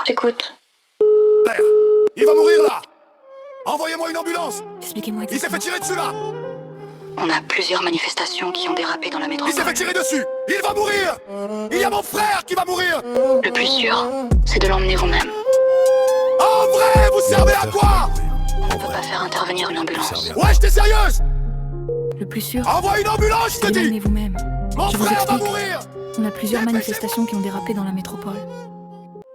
J'écoute. Il va mourir là. Envoyez-moi une ambulance. Expliquez-moi Il s'est fait tirer dessus là. On a plusieurs manifestations qui ont dérapé dans la Il métropole. s'est fait tirer dessus. Il va mourir. Il y a mon frère qui va mourir. Le plus sûr, c'est de l'emmener vous-même. En vrai, vous servez à quoi? On peut pas faire intervenir une ambulance. Ouais, j'étais sérieuse. Le plus sûr, Envoie une ambulance, je te c'est dis. d'emmener vous-même. Mon Je vous frère va explique. mourir. On a plusieurs manifestations qui ont dérapé dans la métropole.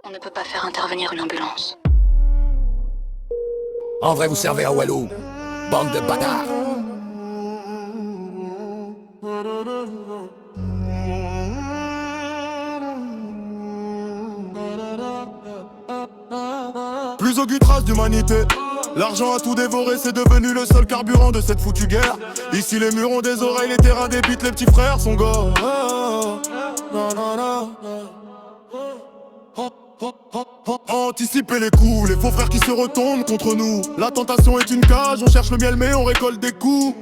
On ne peut pas faire intervenir une ambulance. En vrai, vous servez à Walou. Bande de bâtards. Plus aucune trace d'humanité. L'argent a tout dévoré, c'est devenu le seul carburant de cette foutue guerre. Ici les murs ont des oreilles, les terrains débitent, les petits frères sont gars. Anticiper les coups, les faux frères qui se retournent contre nous. La tentation est une cage, on cherche le miel mais on récolte des coups.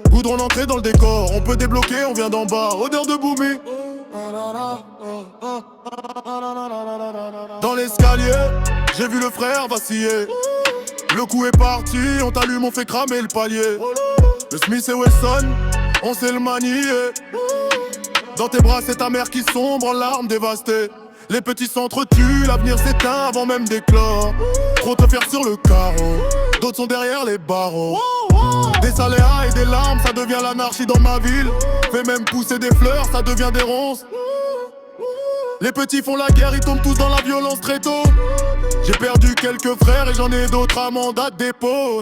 Goudron l'entrée dans le décor, on peut débloquer, on vient d'en bas. Odeur de boumi. Dans l'escalier, j'ai vu le frère vaciller. Le coup est parti, on t'allume, on fait cramer le palier. Le Smith et Wesson, on sait le manier. Dans tes bras c'est ta mère qui sombre en larmes dévastées. Les petits s'entretuent, l'avenir s'éteint avant même d'éclore. Trop te faire sur le carreau, d'autres sont derrière les barreaux. Des saléas et des larmes, ça devient l'anarchie dans ma ville. Fais même pousser des fleurs, ça devient des ronces. Les petits font la guerre, ils tombent tous dans la violence très tôt. J'ai perdu quelques frères et j'en ai d'autres à mandat de dépôt.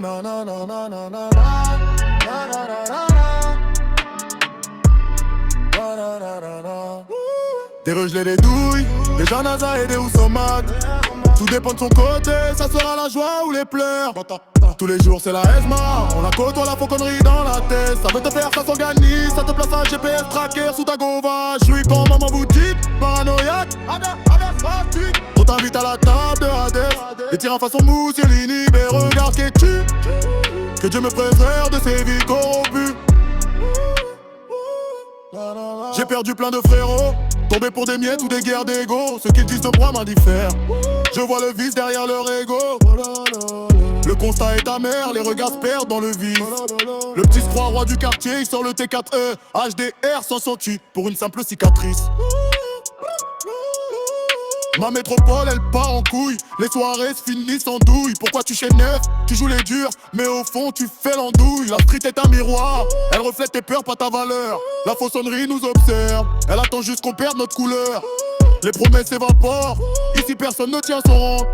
Des regelés, des douilles, des Janaza et des Oussomat. Tout dépend de son côté, ça sera la joie ou les pleurs. Tous les jours c'est la Esma, on la côtoie la fauconnerie dans la tête. Ça veut te faire, ça s'organise, ça te place un GPS tracker sous ta gova. J'suis comme maman boutique, paranoïaque, on t'invite à la table de Hades. Les tirs en façon Mussolini, mais regarde ce que tu. Que Dieu me préserve de ces vies corrompues. J'ai perdu plein de frérots, tombés pour des miettes ou des guerres d'ego. Ceux qui disent de moi m'indiffèrent. Je vois le vice derrière leur ego. Le constat est amer, les regards se perdent dans le vif. Le petit se croit roi du quartier, il sort le T4E HDR 168 pour une simple cicatrice. Ma métropole elle part en couille, les soirées se finissent en douille. Pourquoi tu chaînes neuf, tu joues les durs, mais au fond tu fais l'andouille. La street est un miroir, elle reflète tes peurs, pas ta valeur. La façonnerie nous observe, elle attend juste qu'on perde notre couleur. Les promesses s'évaporent, ici personne ne tient son rang.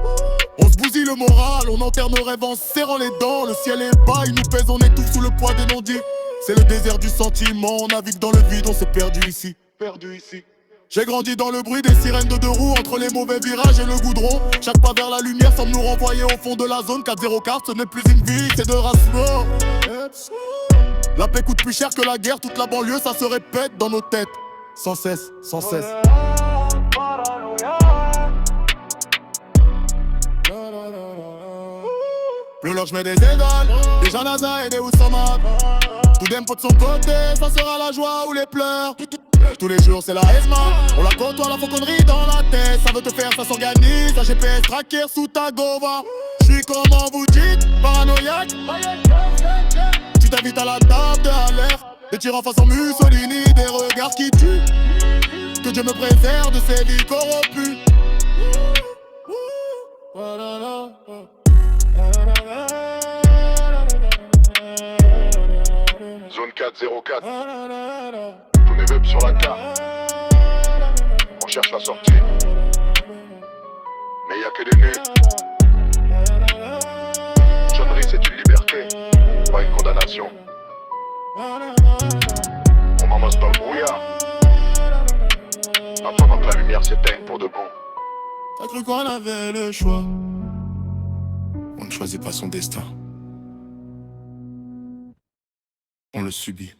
On se bousille le moral, on enterre nos rêves en serrant les dents. Le ciel est bas, il nous pèse, on étouffe sous le poids des non-dits. C'est le désert du sentiment, on navigue dans le vide, on s'est perdu ici. J'ai grandi dans le bruit des sirènes de deux roues, entre les mauvais virages et le goudron. Chaque pas vers la lumière semble nous renvoyer au fond de la zone. 4-0-4, ce n'est plus une vie, c'est de race mort. La paix coûte plus cher que la guerre, toute la banlieue ça se répète dans nos têtes. Sans cesse, sans cesse. Le log j'mets des étoiles, des Janaza et des Oussomat. Tout d'impôts de son côté, ça sera la joie ou les pleurs. Tous les jours c'est la Esma, on la côtoie la fauconnerie dans la tête. Ça veut te faire, ça s'organise, un GPS tracker sous ta gova. J'suis comment vous dites, paranoïaque. Tu t'invites à la table de Haller. Des tirs en façon Mussolini, des regards qui tuent. Que Dieu me préserve de ces vies corrompues. Zone 404. Tous les webs sur la carte. On cherche la sortie. Mais y a que des nus. Connerie, c'est une liberté, pas une condamnation. On m'amasse dans le brouillard. Attendant que la lumière s'éteigne pour de bon. T'as cru qu'on avait le choix? On ne choisit pas son destin. On le subit.